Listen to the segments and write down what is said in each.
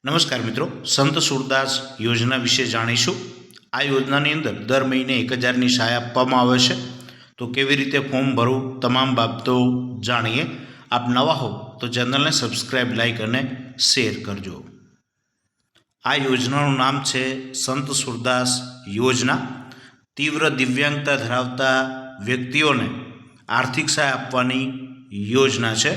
નમસ્કાર મિત્રો, સંત સુરદાસ યોજના વિશે જાણીશું। આ યોજનાની અંદર દર મહિને 1000ની સહાય આપવામાં આવે છે। તો કેવી રીતે ફોર્મ ભરવું, તમામ બાબતો જાણીએ। આપ નવા હો તો ચેનલને સબસ્ક્રાઇબ, લાઇક અને શેર કરજો। આ યોજનાનું નામ છે સંત સુરદાસ યોજના। તીવ્ર દિવ્યાંગતા ધરાવતા વ્યક્તિઓને આર્થિક સહાય આપવાની યોજના છે।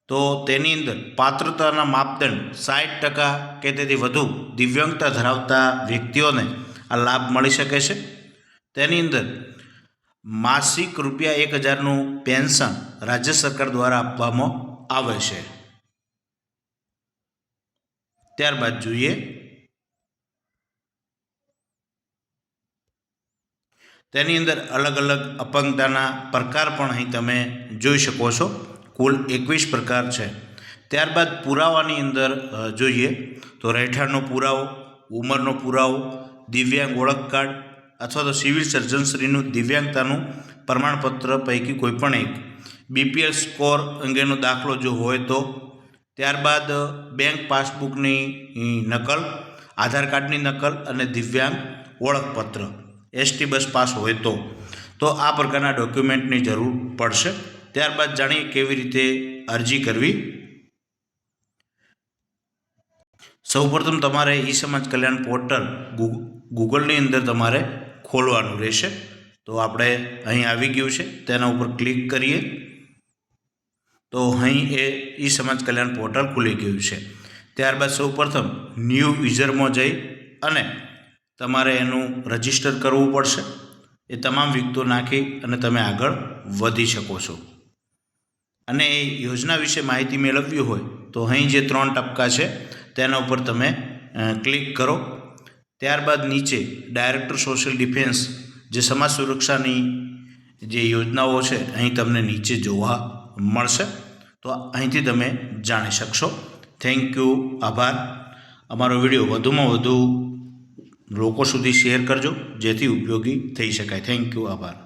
તો તેની અંદર પાત્રતાના માપદંડ 60% કે તેથી વધુ દિવ્યાંગતા ધરાવતા વ્યક્તિઓને આ લાભ મળી શકે છે। તેની અંદર માસિક ₹1000નું પેન્શન રાજ્ય સરકાર દ્વારા આપવામાં આવે છે। ત્યારબાદ જોઈએ તેની અંદર અલગ અલગ અપંગતાના પ્રકાર પણ અહીં તમે જોઈ શકો છો। કુલ 21 પ્રકાર છે। ત્યારબાદ પુરાવાની અંદર જોઈએ તો રહેઠાણનો પુરાવો, ઉંમરનો પુરાવો, દિવ્યાંગ ઓળખ કાર્ડ અથવા તો સિવિલ સર્જનશ્રીનું દિવ્યાંગતાનું પ્રમાણપત્ર પૈકી કોઈપણ એક, BPL સ્કોર અંગેનો દાખલો જો હોય તો, ત્યારબાદ બેંક પાસબુકની નકલ, આધાર કાર્ડની નકલ અને દિવ્યાંગ ઓળખપત્ર, ST બસ પાસ હોય તો આ પ્રકારના ડોક્યુમેન્ટની જરૂર પડશે। ત્યારબાદ જાણીએ કેવી રીતે અરજી કરવી। સૌપ્રથમ તમારે ઈ સમાજ કલ્યાણ પોર્ટલ ગૂગલની અંદર તમારે ખોલવાનું રહેશે। તો આપણે અહીં આવી ગયું છે, તેના ઉપર ક્લિક કરીએ તો અહીં એ ઈ સમાજ કલ્યાણ પોર્ટલ ખુલી ગયું છે। ત્યારબાદ સૌપ્રથમ ન્યૂ યુઝરમાં જઈ અને તમારે એનું રજિસ્ટર કરવું પડશે। એ તમામ વિગતો નાખી અને તમે આગળ વધી શકો છો। અને એ યોજના વિશે માહિતી મેળવવી હોય તો અહીં જે 3 ટપકા છે તેના ઉપર તમે ક્લિક કરો। ત્યારબાદ નીચે ડાયરેક્ટર સોશિયલ ડિફેન્સ જે સમાજ સુરક્ષાની જે યોજનાઓ છે અહીં તમને નીચે જોવા મળશે। તો અહીંથી તમે જાણી શકશો। થેન્ક યુ, આભાર। અમારો વિડીયો વધુમાં વધુ લોકો સુધી શેર કરજો જેથી ઉપયોગી થઈ શકાય। થેન્ક યુ, આભાર।